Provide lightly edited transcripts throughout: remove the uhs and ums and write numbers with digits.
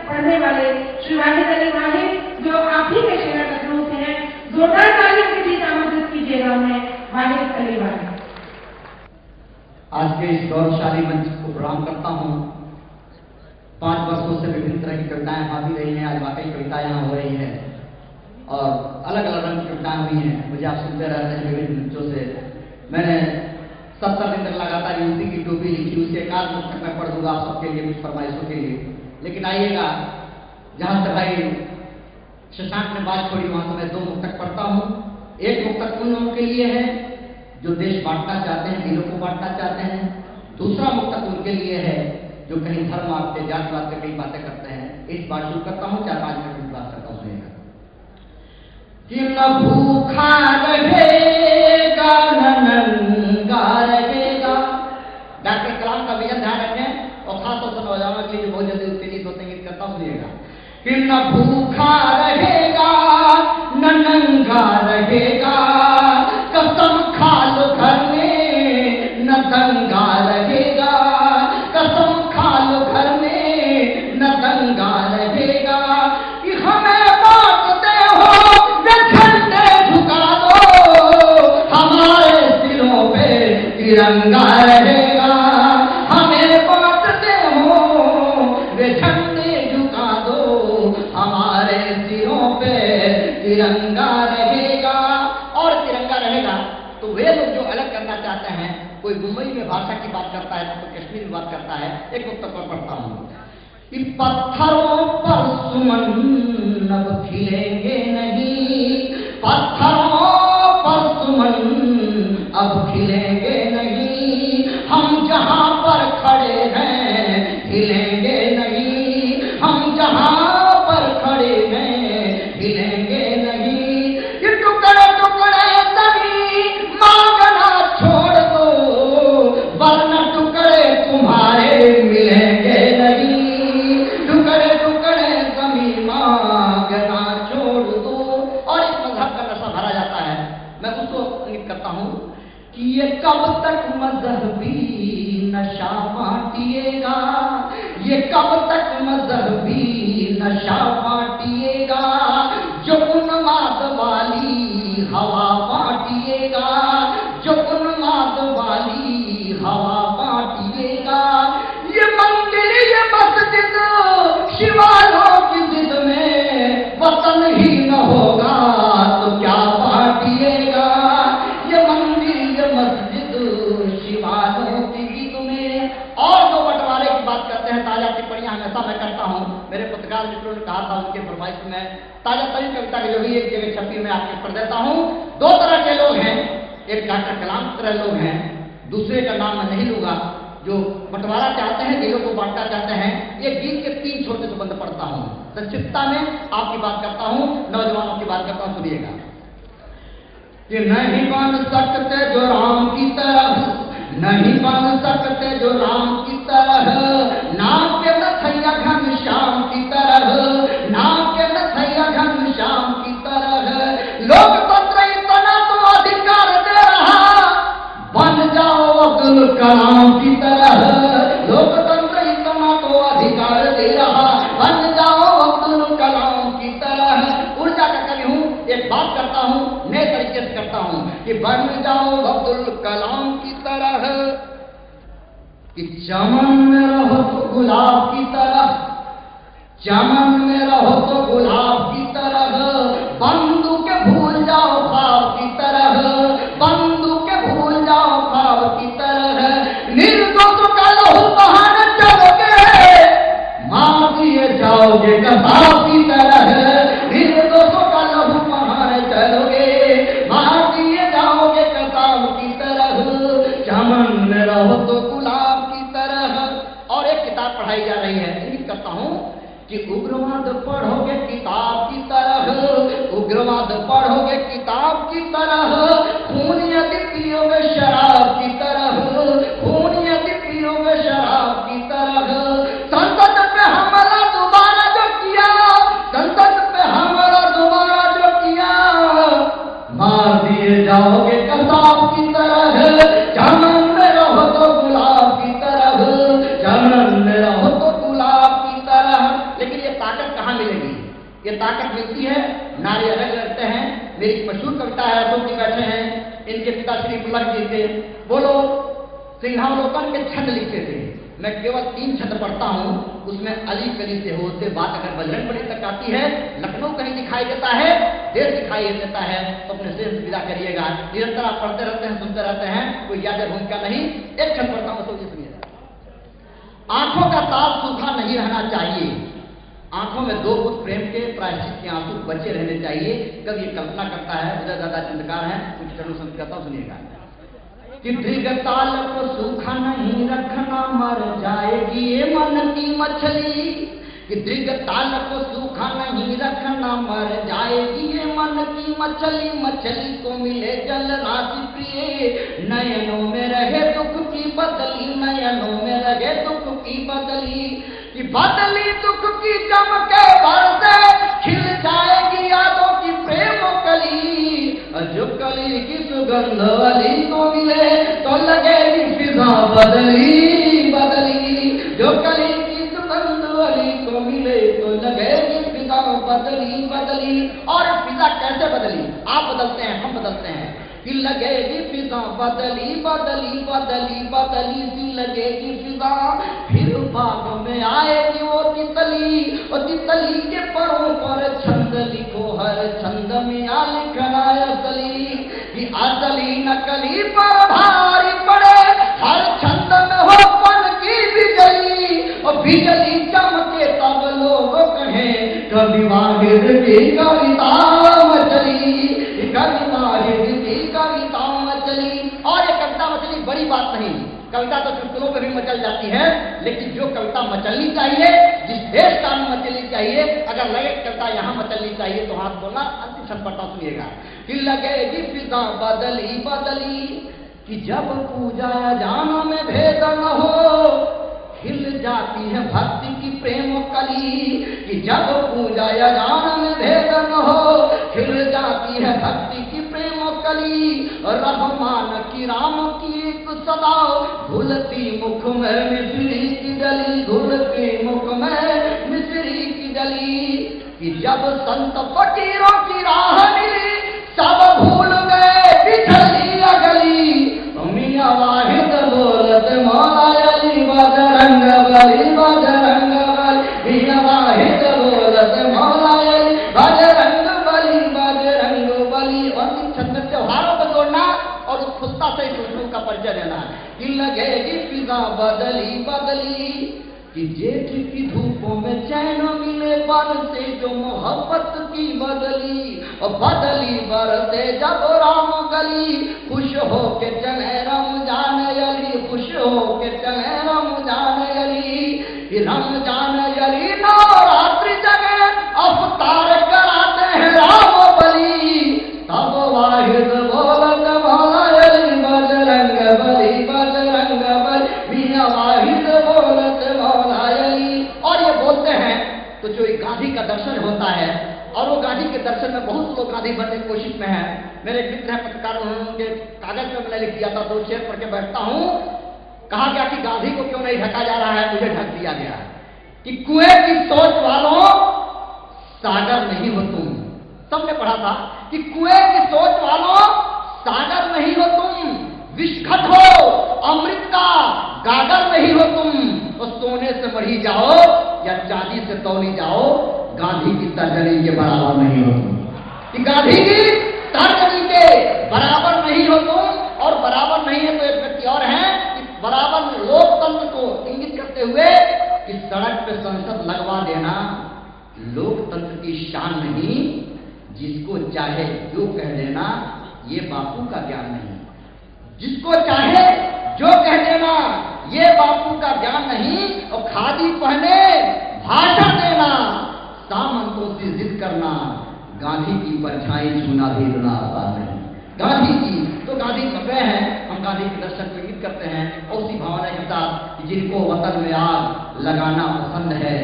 पढ़ने वाले श्री वाहिद अली वाहिद जो आप ही के शहर लखनऊ से हैं, जोरदार तालियों के बीच आमंत्रित कीजिएगा उन्हें, वाहिद अली वाहिद। आज के इस गौरवशाली मंच को प्रणाम करता हूँ। 5 वर्षों से विभिन्न तरह की कविताएं हावी रही हैं, आज वाकई कविता यहाँ हो रही है और अलग अलग रंग की कविताएं हुई हैं। मुझे आप सुनते रह रहे हैं विभिन्न मंचों से। मैंने 70 दिन तक लगातार यूपी की टोपी लिखी, उसके एक आध मुक्त मैं पढ़ दूंगा आप सबके लिए, कुछ फरमाइशों के लिए। लेकिन आइएगा, जहाँ से भाई शशांक ने बात छोड़ी वहां से मैं 2 मुक्तक पढ़ता हूँ। एक मुक्तक उन लोगों के लिए है जो देश बांटना चाहते हैं, दिलों को बांटना चाहते हैं। दूसरा मुक्तक उनके लिए है जो कहीं धर्म आपके जातवाद पे कई बातें करते हैं। इस बात शुरू करता हूँ, 4-5 मिनट की बात करता हूँ, सुनिएगा। कि न भूखा रहेगा न नंगा रहेगा। डॉक्टर कलाम का विजन ध्यान रखें और खासतौर से नौजवानों के लिए जो बहुत जल्दी उत्तेजित होते हैं, करता हूँ, सुनिएगा। कि न भूखा रहेगा न नंगा रहेगा, कसम खा लो घर में न दंगा रहेगा, कसम खा लो घर में न दंगा रहेगा। कि हमें बांटते हो वे झंडे झुका दो, हमारे सिरों पे तिरंगा रहेगा। हमें बांटते हो वे झंडे झुका दो, हमारे सिरों पे तिरंगा रहेगा। और तिरंगा रहेगा तो वे लोग जो अलग करना चाहते हैं, कोई मुंबई में भाषा की बात करता है तो कश्मीर में बात करता है। एक वक्त पर पढ़ता हूँ कि पत्थरों पर सुमन अब खिलेंगे नहीं, पत्थरों पर सुमन अब खिलेंगे नहीं, हम जहां पर खड़े हैं हिलेंगे नहीं, हम जहां पर खड़े हैं हिलेंगे नहीं। ये टुकड़े टुकड़े तभी मांगना छोड़ दो, वरना टुकड़े तुम्हारे मिलेंगे नहीं, टुकड़े टुकड़े जमीन मांगना छोड़ दो। और इस मजहब का नशा भरा जाता है। मैं उसको अंकित करता हूं कि ये कब तक मजहबी नशा बांटिएगा, ये कब तक मजहबी नशा बांटिएगा, जो उन्माद वाली हवा बांटिएगा, जो उन्माद वाली हवा बांटिएगा। ये मंदिर ये मस्जिद शिवालों की जिद में वतन ही न होगा तो क्या बांटिएगा। ये मंदिर ये मस्जिद शिवालों की जिद में। और जो बंटवारे की बात करते हैं, ताजा टिप्पणियां हमेशा मैं करता हूं। मेरे पत्रकार मित्रों ने कहा था उनके फरमाइश में ताजा तरीन कविता की जो भी एक जगह छपी मैं आपके पढ़ देता हूं। 2 तरह के लोग हैं, एक डॉक्टर कलाम की तरह लोग हैं, दूसरे का नाम मैं नहीं लूंगा, जो बंटवारा चाहते हैं, दिलों को बांटना चाहते हैं। एक गीत के 3 छोटे से बंद पढ़ता हूं, संक्षिप्तता में आपकी बात करता हूं, नौजवानों की बात करता हूं, सुनिएगा। कि नहीं बन सकते जो राम की तरह, नहीं बन सकते जो राम की तरह, नाम के नथैया घनश्याम की तरह, नाम के नथैया घनश्याम की तरह। लोकतंत्र इतना तो अधिकार दे रहा, बन जाओ अब्दुल कलाम की तरह। लोकतंत्र इतना तो अधिकार दे रहा, बन जाओ अब्दुल कलाम की तरह। ऊर्जा का कवि हूं, एक बात करता हूं, नए तरीके से करता हूं कि बन जाओ अब्दुल कलाम की तरह। कि चमन में रहो तो गुलाब की तरह, चमन में रहो तो गुलाब की तरह, बंदूक भूल जाओ ख्वाब की तरह, बंदूक भूल जाओ ख्वाब की तरह। निर्दोष का लहू बहाने चलोगे, मार दिए जाओगे कसाब की तरह। निर्दोषों का लहू बहाने चलोगे, मार दिए जाओगे कसाब की तरह। चमन में रहो तो गुलाब की तरह। और एक किताब पढ़ाई जा रही है, इंगित करता हूं कि उग्रवाद पढ़ोगे किताब की तरह, उग्रवाद पढ़ोगे किताब की तरह। खून यदि पियोगे शराब की तरह, खून यदि पियोगे शराब की तरह। संसद पे हमला दोबारा जो किया, संसद पे हमला दोबारा जो किया, मार दिए जाओगे कसाब की तरह। चमन में रहो तो गुलाब की तरह, चमन में रहो तो गुलाब की तरह। लेकिन ये ताकत कहाँ मिलेगी? ये ताकत मिलती है, नारी अलग लड़ते हैं। मेरी मशहूर कविता है, अशोक जी बैठे हैं, इनके पिता श्री पुलक जी थे, वो लोग सिंहावलोकन के छंद लिखते थे। मैं केवल 3 छंद पढ़ता हूँ, उसमें अली कली से होते बात अगर बजरंगबली तक आती है, लखनऊ कहीं दिखाई देता है, देश दिखाई देता है, तो अपने से विदा करिएगा। निरंतर आप पढ़ते रहते हैं, सुनते रहते हैं, कोई याद भूमिका नहीं। एक छंद पढ़ता हूँ, तो ये सुनिएगा। आंखों का ताप सूखा नहीं रहना चाहिए, आंखों में 2 बूंद प्रेम के प्रायश्चित के आंसू बचे रहने चाहिए। कब ये कल्पना करता है, उदय दादा चंद्रकार है, कुछ चरणों संत करता हूं, सुनिएगा। कि दीर्घकाल को सूखा नहीं रखना, मर जाएगी ये मन की मछली। कि दीर्घकाल को सूखा नहीं रखना, मर जाएगी ये मन की मछली। मछली को मिले जल राशि प्रिय, नयनों में रहे दुख की बदली, नयनों में रहे दुख की बदली। कि बदली दुख की चमके बरसे, खिल जाएगी यादों की प्रेम कली। जो कली की सुगंध वाली को मिले, तो लगेगी फिजा बदली बदली। जो कली की सुगंध वाली को मिले, तो लगेगी फिजा बदली बदली। और फिजा कैसे बदली? आप बदलते हैं, हम बदलते हैं। कि लगेगी फिजा बदली बदली बदली बदली सी लगेगी फिजा, फिर बाग में आएगी वो तितली। और तितली के परों पर छंद लिखो, हर छंद में आ लिखना असली। कि असली नकली पर भारी पड़े, हर छंद में हो पन की बिजली। और बिजली चमके तब लोग कहें, कभी वाहिद की कविता मचली, कभी वाहिद की कविता मचली। और ये कविता मचली बड़ी बात नहीं, कविता तो चुटकुलों पे भी मचल जाती है, लेकिन जो कविता मचलनी चाहिए, जिस देश का में मचलनी चाहिए, अगर लगे कविता यहाँ मचलनी चाहिए तो हाथ बोलना। अंतिम छंद पढ़ता हूं, सुनिएगा। कि लगेगी फिजा बदली बदली, कि जब पूजा जाना में भेद न हो, खिल जाती है भक्ति की प्रेम कली। कि जब पूजा जाना में भेद न हो, खिल जाती है भक्ति की प्रेम कली। रहमान की राम की एक सदा, घुलती मुख में मिश्री की डली, घुलती मुख में मिश्री की डली। कि जब संत फकीरों की राह मिली, सब भूल गए पिछली अगली। मियां वाहिद बोलत मौला अली, बजरंग बली बजरंग बली। मियां वाहिद बोलत मौला अली, बजरंग बली बजरंग बली। और छंद त्योहारों को जोड़ना और उत्सुकता से खुशबू का परिचय देना। कि लगेगी फिजा बदली बदली, कि जेठ की धूपों में चैन मिले, बरसे जो मोहब्बत की बदली। और बदली बरसे जब राम गली, खुश हो के चले रमजान अली, खुश हो के चले रमजान अली। रमजान अली नवरात्रि जगह अवतार कराते हैं राम बली। तब वाहिद बोलत मौला अली, बजरंग बली बजरंग बली। मियां वाहिद बोलत मौला अली। और ये बोलते हैं तो जो एक गांधी का दर्शन होता है, और वो गांधी के दर्शन में बहुत लोग गांधी बनने की कोशिश में है। मेरे एक मित्र है पत्रकार, उनके कागज में मैंने लिख दिया था, 2 शेर पढ़ के बैठता हूं। कहा गया कि गांधी को क्यों नहीं ढका जा रहा है, मुझे ढक दिया गया। कि कुएं की सोच वालों सागर नहीं हो तुम। सबने पढ़ा था कि कुएं की सोच वालों सागर नहीं हो तुम, विषखट हो अमृत का गागर नहीं हो तुम। और सोने से मढ़ी जाओ या चांदी से तौली जाओ, गांधी की तर्जनी के बराबर नहीं हो तुम। कि गांधी की तर्जनी के बराबर नहीं हो तुम। और बराबर नहीं है तो एक व्यक्ति और है कि बराबर लोकतंत्र को इंगित करते हुए कि सड़क पे संसद लगवा देना लोकतंत्र की शान नहीं, जिसको चाहे जो कह देना ये बापू का ज्ञान नहीं। जिसको चाहे जो कह देना ये बापू का ज्ञान नहीं। और खादी पहने भाषण देना, सामंतों से जिद करना, गांधी की परछाई छूना भी इतना आसान नहीं। गांधी की तो गांधी कपड़े हैं, हम गांधी के दर्शन को इंगित करते हैं। और उसी भावना के साथ कि जिनको वतन में आग लगाना पसंद है,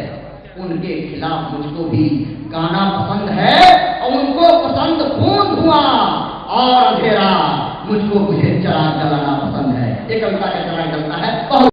उनके खिलाफ मुझको भी गाना पसंद है। और उनको पसंद खून धुआं और अंधेरा, मुझको मुझे चराग जलाना पसंद है। एक कविता का चराग जलता है।